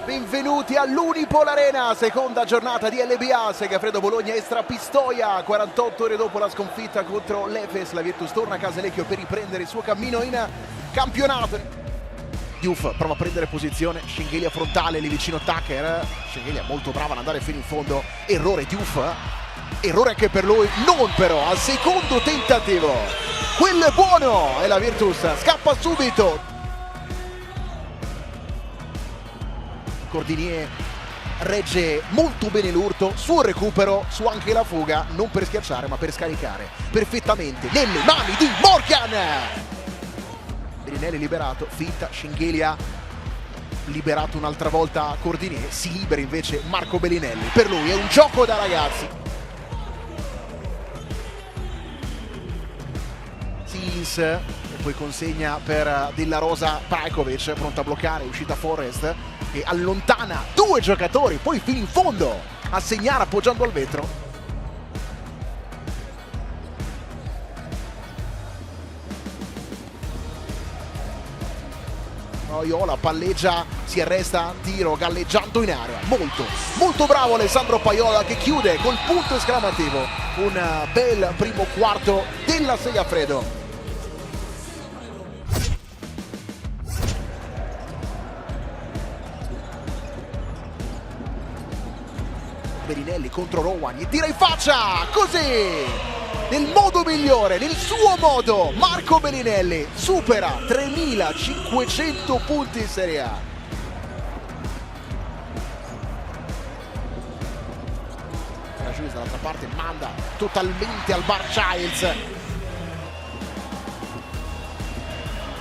Benvenuti all'Unipol Arena, seconda giornata di LBA, Segafredo Bologna Estra Pistoia, 48 ore dopo la sconfitta contro l'Efes, la Virtus torna a Casalecchio per riprendere il suo cammino in campionato. Diouf prova a prendere posizione, Schengelia frontale lì vicino Tucker, Schengelia molto brava ad andare fino in fondo, errore Diouf, errore anche per lui, non però al secondo tentativo, quello è buono e la Virtus scappa subito. Cordinier regge molto bene l'urto, sul recupero, su anche la fuga, non per schiacciare ma per scaricare perfettamente nelle mani di Morgan. Belinelli liberato, finta, Schengelia liberato un'altra volta Cordinier, si libera invece Marco Belinelli, per lui è un gioco da ragazzi. Silis e poi consegna per Della Rosa Brajkovic, pronto a bloccare, è uscita Forrest e allontana due giocatori, poi fino in fondo a segnare appoggiando al vetro. Paiola palleggia, si arresta, tiro galleggiando in area, molto bravo Alessandro Paiola che chiude col punto esclamativo, un bel primo quarto della Segafredo. Belinelli contro Rowan, gli tira in faccia, così, nel modo migliore, nel suo modo, Marco Belinelli supera 3500 punti in Serie A. Giulia dall'altra parte manda totalmente al bar Childs.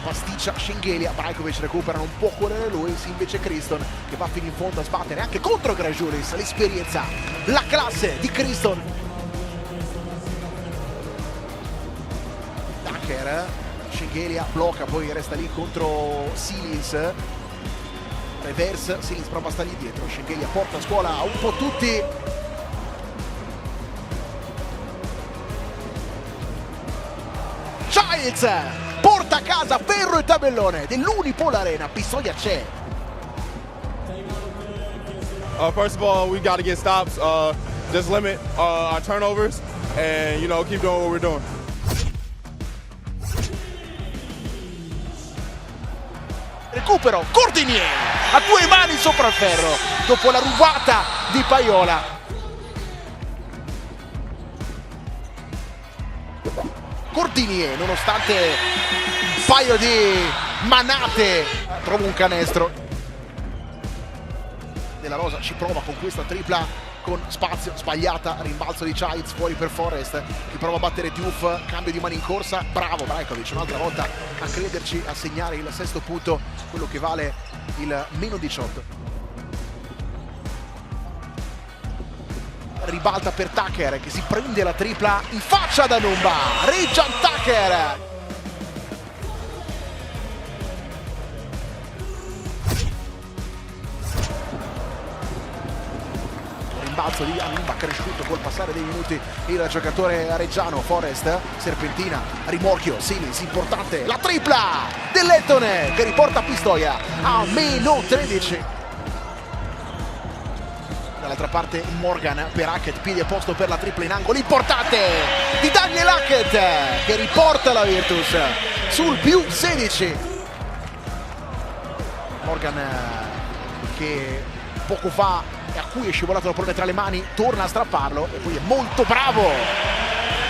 Pasticcia Schengelia, Brajkovic recupera, non può correre lui, sì invece Criston che va fino in fondo a sbattere anche contro Grajulis, l'esperienza, la classe di Criston. Tucker, Schengelia blocca, poi resta lì contro Silis, reverse, Silis prova a stargli dietro, Schengelia porta a scuola un po' tutti. Childs porta a casa ferro e tabellone dell'Unipol Arena. Pistoia c'è. First of all, we got to get stops, just limit our turnovers and keep doing what we're doing. Recupero Cordinier a due mani sopra il ferro dopo la rubata di Paiola. Cordinier, nonostante un paio di manate, trova un canestro. Della Rosa ci prova con questa tripla con spazio, sbagliata, rimbalzo di Childs fuori per Forrest che prova a battere Diouf, cambio di mani in corsa, bravo Brajkovic un'altra volta a crederci, a segnare il sesto punto, quello che vale il meno 18. Ribalta per Tucker che si prende la tripla in faccia da Numba, Rajan Tucker. Rimbalzo di Numba cresciuto col passare dei minuti il giocatore reggiano. Forrest, serpentina, rimorchio, Silis, importante, la tripla dell'Ettone che riporta Pistoia a meno 13. Dall'altra parte Morgan per Hackett, piedi a posto per la tripla in angolo importante di Daniel Hackett che riporta la Virtus sul più 16. Morgan che poco fa a cui è scivolato la pallone tra le mani torna a strapparlo e poi è molto bravo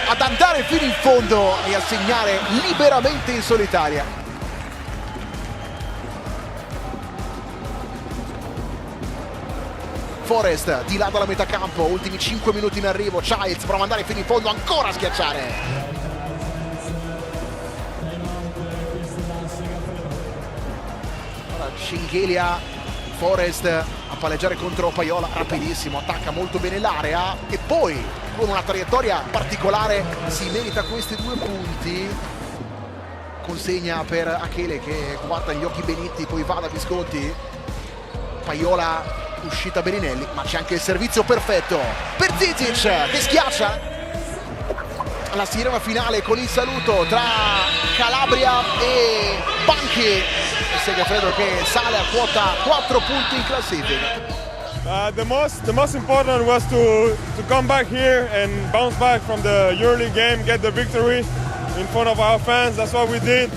ad andare fino in fondo e a segnare liberamente in solitaria. Forrest di là dalla metà campo, ultimi 5 minuti in arrivo, Childs prova ad andare fino in fondo, ancora a schiacciare. Allora, Schengelia, Forrest a palleggiare contro Paiola, rapidissimo, attacca molto bene l'area e poi con una traiettoria particolare si merita questi 2 punti. Consegna per Achele che guarda gli occhi benetti, poi va da Visconti. Paiola, uscita Belinelli, ma c'è anche il servizio perfetto per Zizic che schiaccia. La sirena finale con il saluto tra Calabria e Banchi. Segafredo che sale a quota 4 punti in classifica. The most important was to come back here and bounce back from the EuroLeague game, get the victory in front of our fans. That's what we did.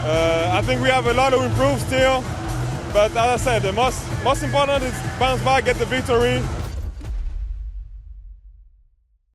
I think we have a lot to improve still, but as I said, the most important is bounce back, get the victory,